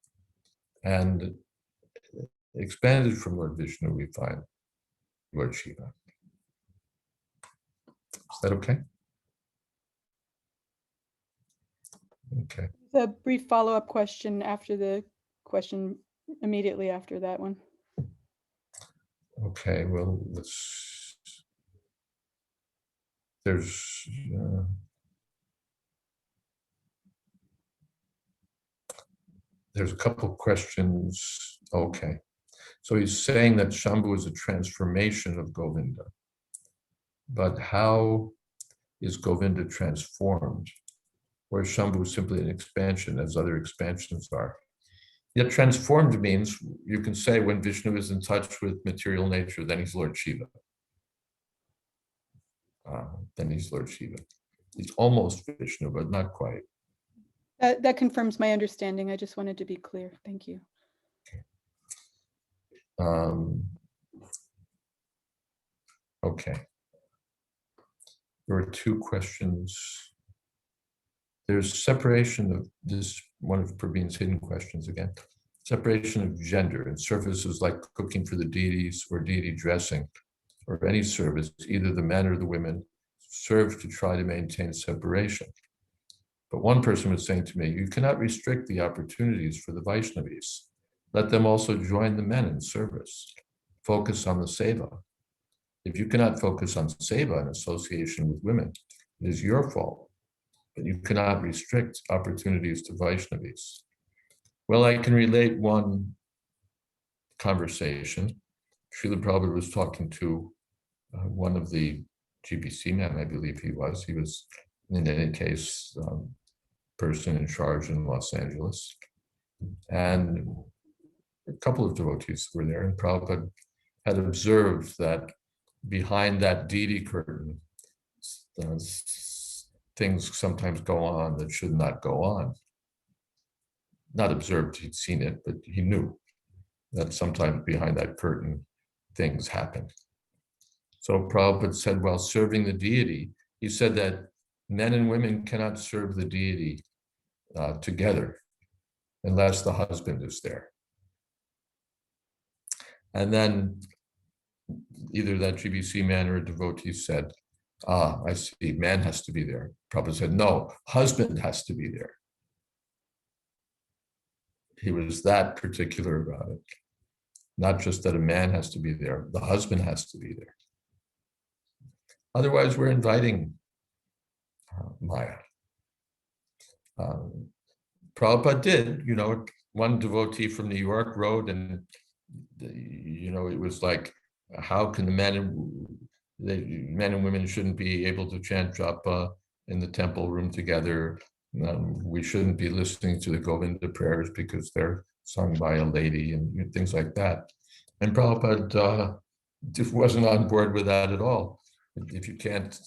And expanded from Lord Vishnu, we find Lord Shiva. Is that okay? Okay. A brief follow-up question after the question immediately after that one. Okay, well, there's a couple of questions. Okay. So he's saying that Shambhu is a transformation of Govinda. But how is Govinda transformed? Or is Shambhu simply an expansion, as other expansions are? Yet transformed means, you can say, when Vishnu is in touch with material nature, then he's Lord Shiva. Then he's Lord Shiva. He's almost Vishnu, but not quite. That confirms my understanding. I just wanted to be clear. Thank you. Okay. There are two questions. There's separation of this, one of Praveen's hidden questions again. Separation of gender in services like cooking for the deities or deity dressing, or any service, either the men or the women serve to try to maintain separation. But one person was saying to me, you cannot restrict the opportunities for the Vaishnavis. Let them also join the men in service. Focus on the seva. If you cannot focus on seva in association with women, it is your fault. But you cannot restrict opportunities to Vaishnavis. Well, I can relate one conversation. Srila Prabhupada was talking to one of the GBC men, I believe he was. He was, in any case, person in charge in Los Angeles. And a couple of devotees were there, and Prabhupada had observed that behind that deity curtain, things sometimes go on that should not go on. Not observed, he'd seen it, but he knew that sometimes behind that curtain, things happen. So Prabhupada said, while serving the deity, he said that men and women cannot serve the deity together unless the husband is there. And then either that GBC man or a devotee said, I see, man has to be there. Prabhupada said, no, husband has to be there. He was that particular about it. Not just that a man has to be there, the husband has to be there. Otherwise, we're inviting Maya. Prabhupada did, one devotee from New York wrote, and it was like, how can the men and women shouldn't be able to chant japa in the temple room together. We shouldn't be listening to the Govinda prayers because they're sung by a lady and things like that. And Prabhupada wasn't on board with that at all. If you can't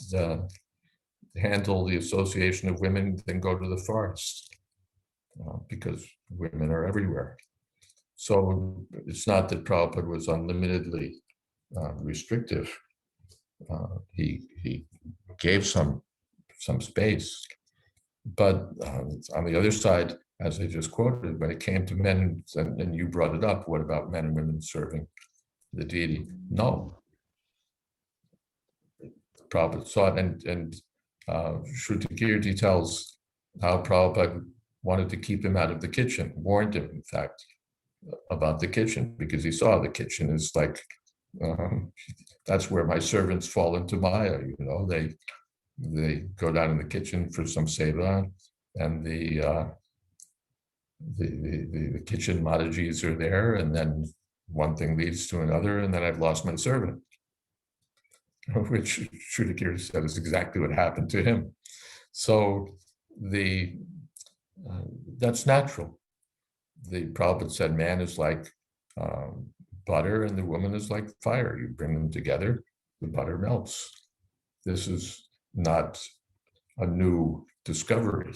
handle the association of women, then go to the forest, because women are everywhere. So it's not that Prabhupada was unlimitedly restrictive. He gave some space, but on the other side, as I just quoted, when it came to men, and you brought it up, what about men and women serving the deity? No. Prabhupada saw it, and Shrutakirti tells how Prabhupada wanted to keep him out of the kitchen, warned him, in fact, about the kitchen, because he saw the kitchen is like, that's where my servants fall into Maya, they go down in the kitchen for some seva, and the kitchen Matajis are there, and then one thing leads to another, and then I've lost my servant, which Shrutakirti said is exactly what happened to him. So that's natural. The Prabhupada said man is like butter and the woman is like fire. You bring them together, the butter melts. This is not a new discovery.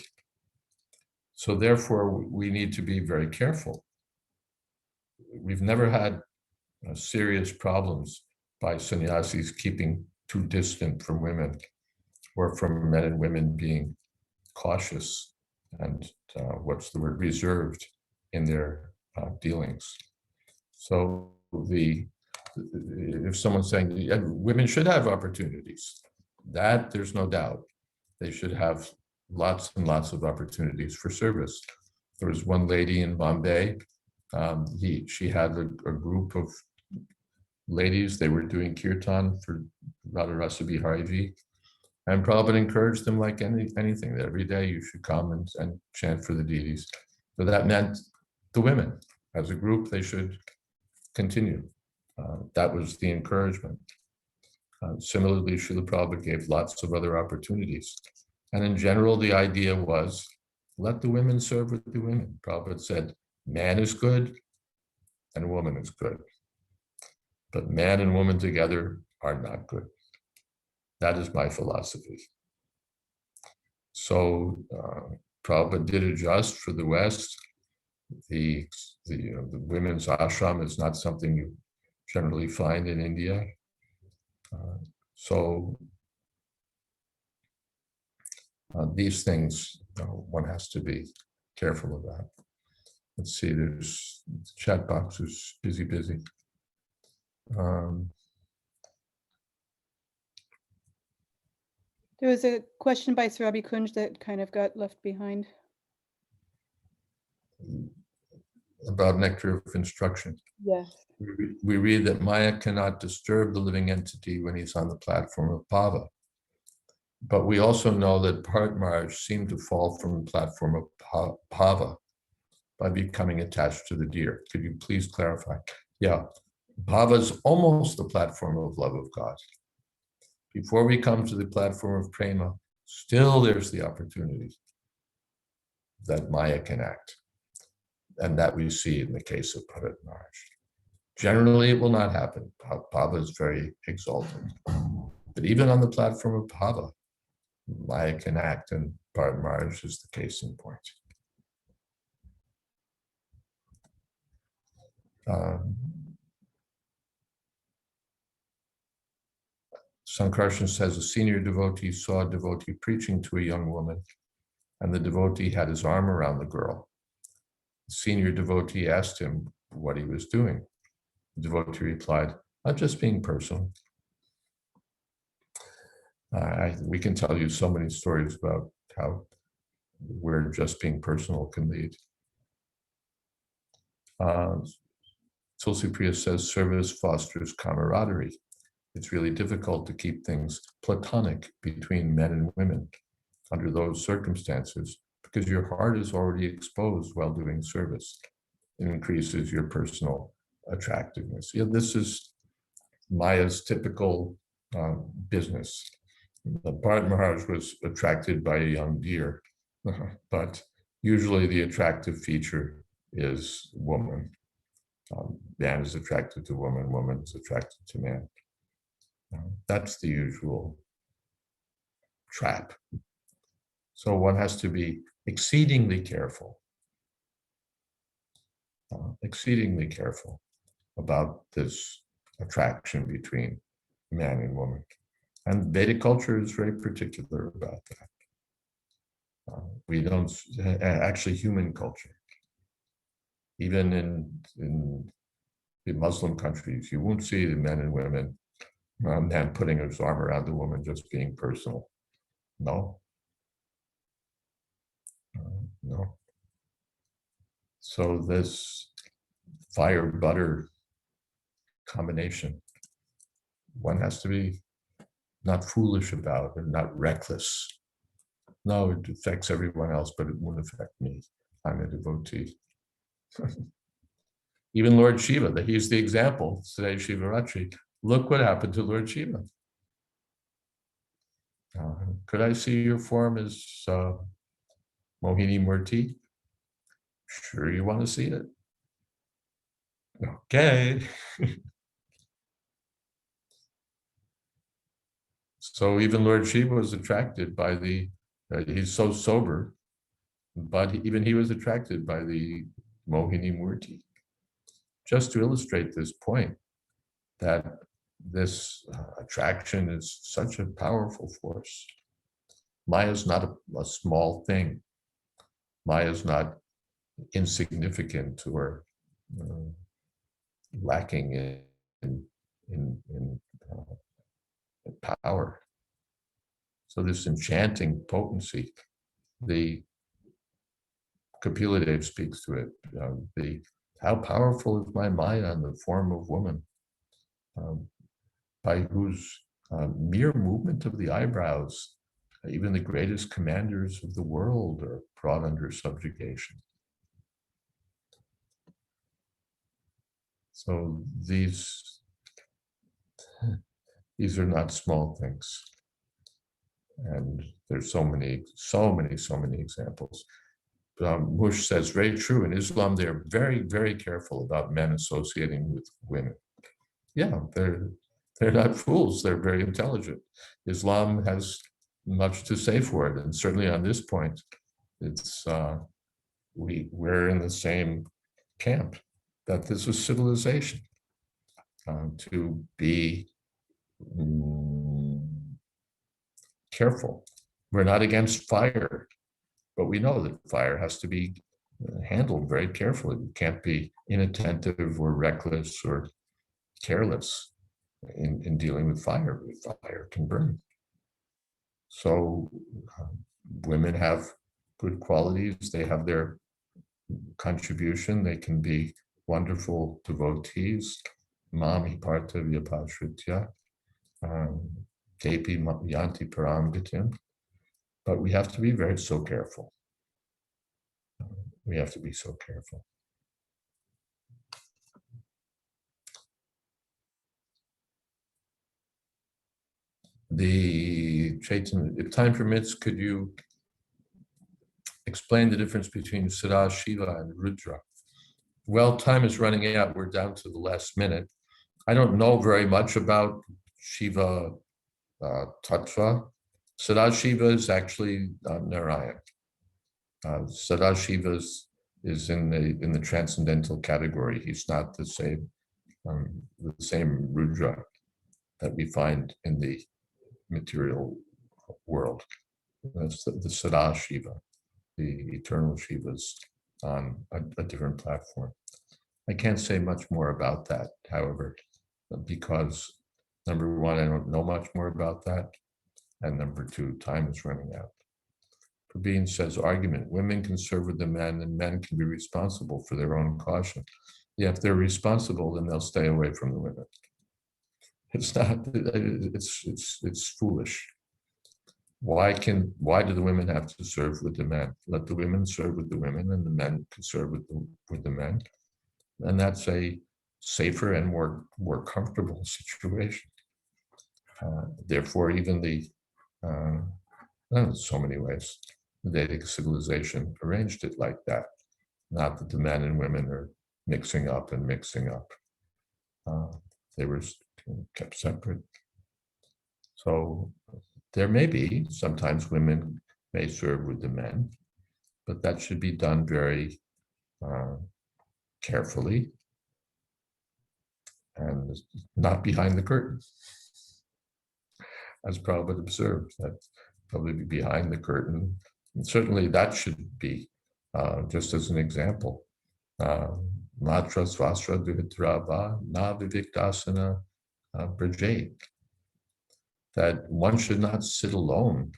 So therefore, we need to be very careful. We've never had serious problems by sannyasis keeping too distant from women, or from men and women being cautious and reserved in their dealings. So if someone's saying women should have opportunities, that there's no doubt. They should have lots and lots of opportunities for service. There was one lady in Bombay, she had a group of ladies, they were doing kirtan for Radharasa Bihari, and Prabhupada encouraged them like anything, that every day you should come and chant for the deities. So that meant the women, as a group, they should continue. That was the encouragement. Similarly, Srila Prabhupada gave lots of other opportunities. And in general, the idea was, let the women serve with the women. Prabhupada said, man is good and woman is good. But man and woman together are not good. That is my philosophy. So Prabhupada did adjust for the West. The women's ashram is not something you generally find in India. These things one has to be careful about. Let's see, the chat box is busy. There was a question by Sarabi Kunj that kind of got left behind. About nectar of instruction. Yes. We read that Maya cannot disturb the living entity when he's on the platform of bhava. But we also know that Bharat Maharaj seemed to fall from the platform of bhava by becoming attached to the deer. Could you please clarify? Yeah, bhava is almost the platform of love of God. Before we come to the platform of prema, still there's the opportunity that Maya can act. And that we see in the case of Bharat Maharaj. Generally, it will not happen. Bhava is very exalted. But even on the platform of bhava, Maya can act, and Bharat Maharaj is the case in point. Sankarshan says a senior devotee saw a devotee preaching to a young woman, and the devotee had his arm around the girl. The senior devotee asked him what he was doing. The devotee replied, "I'm just being personal." We can tell you so many stories about where just being personal can lead. Tulsi Priya says service fosters camaraderie. It's really difficult to keep things platonic between men and women under those circumstances, because your heart is already exposed while doing service. It increases your personal attractiveness. Yeah, this is Maya's typical business. Bharat Maharaj was attracted by a young deer, but usually the attractive feature is woman. Man is attracted to woman, woman is attracted to man. That's the usual trap. So one has to be exceedingly careful about this attraction between man and woman. And Vedic culture is very particular about that. We don't, actually human culture, even in the Muslim countries, you won't see the men and women A man putting his arm around the woman just being personal. No. No. So this fire butter combination, one has to be not foolish about and not reckless. No, it affects everyone else, but it won't affect me. I'm a devotee. Even Lord Shiva, that he's the example. Today, Shivaratri. Look what happened to Lord Shiva. Could I see your form as Mohini Murti? Sure, you want to see it? Okay. So even Lord Shiva was attracted by the, he's so sober, but even he was attracted by the Mohini Murti. Just to illustrate this point, that this attraction is such a powerful force. Maya is not a small thing. Maya is not insignificant or lacking in power. So this enchanting potency, the Kapila Dev speaks to it. How powerful is my Maya in the form of woman, by whose mere movement of the eyebrows, even the greatest commanders of the world are brought under subjugation. So these are not small things. And there's so many examples. Mush says, very true. In Islam, they're very, very careful about men associating with women. Yeah, they're not fools. They're very intelligent. Islam has much to say for it, and certainly on this point, it's we're in the same camp. That this is civilization, to be careful. We're not against fire, but we know that fire has to be handled very carefully. We can't be inattentive or reckless or careless in dealing with fire. Fire can burn. So women have good qualities. They have their contribution. They can be wonderful devotees. Mami Partha Vyapashritya, Kepi Yanti Paramgatim. But we have to be so careful. We have to be so careful. The Chaitanya, if time permits, could you explain the difference between Sada Shiva and Rudra? Well, time is running out. We're down to the last minute. I don't know very much about Shiva Tattva. Sadashiva is actually Narayan. Sadashiva is in the transcendental category. He's not the same Rudra that we find in the material world. That's the Sadashiva, the eternal Shivas on a different platform. I can't say much more about that, however, because number one, I don't know much more about that. And number two, time is running out. Prabin says, argument, women can serve with the men and men can be responsible for their own caution. Yeah, if they're responsible, then they'll stay away from the women. It's not, it's foolish. Why do the women have to serve with the men? Let the women serve with the women and the men can serve with the men. And that's a safer and more comfortable situation. Therefore, even in so many ways, the Vedic civilization arranged it like that. Not that the men and women are mixing up. They were kept separate. So there may be, sometimes women may serve with the men, but that should be done very carefully and not behind the curtain. As Prabhupada observed, that probably be behind the curtain. And certainly that should be, just as an example, Matra Swastra Duhitrava Na Viviktasana Brajay. that one should not sit alone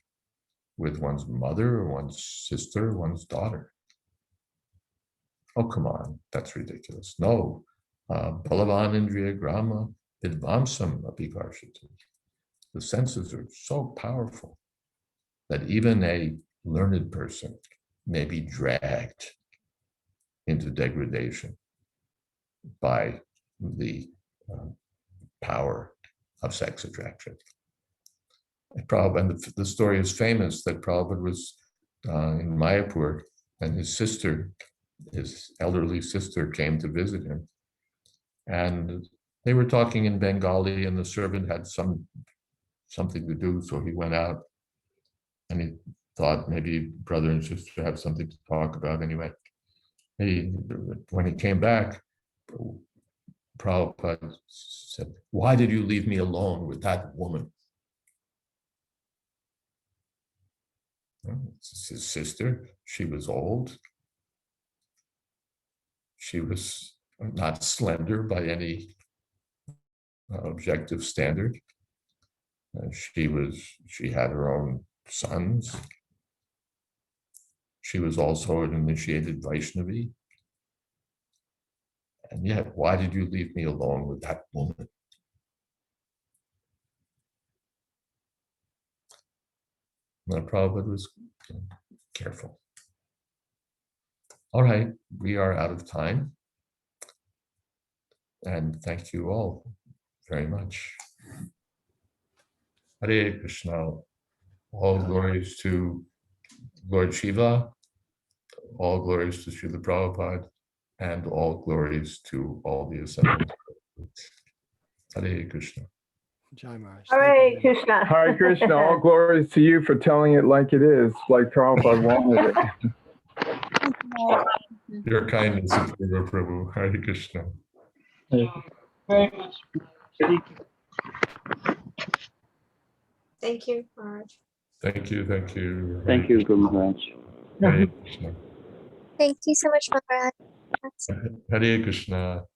with one's mother, one's sister, one's daughter. Oh, come on, that's ridiculous. No, Balavan Indriya Grama Vidvamsam Abhikarshati. The senses are so powerful that even a learned person may be dragged into degradation by the power of sex attraction. And the story is famous that Prabhupada was in Mayapur, and his sister, his elderly sister, came to visit him. And they were talking in Bengali, and the servant had something to do, so he went out. And he thought maybe brother and sister have something to talk about anyway. When he came back, Prabhupada said, "Why did you leave me alone with that woman?" It's his sister. She was old. She was not slender by any objective standard. She had her own sons. She was also an initiated Vaishnavi. And yet, why did you leave me alone with that woman? And Prabhupada was careful. All right, we are out of time. And thank you all very much. Hare Krishna. All glories to Lord Shiva, all glories to Srila Prabhupada, and all glories to all the assembled. Hare Krishna. Jai Maharaj. Hare Krishna. Hare Krishna, all glories to you for telling it like it is, like Prabhupada wanted it. Your kindness, Supreme Prabhu. Hare Krishna. Very much. Thank you, Maharaj. Thank you, thank you. Thank you, Guru Maharaj. Hare Krishna. Thank you so much, Maharaj. Hare Krishna.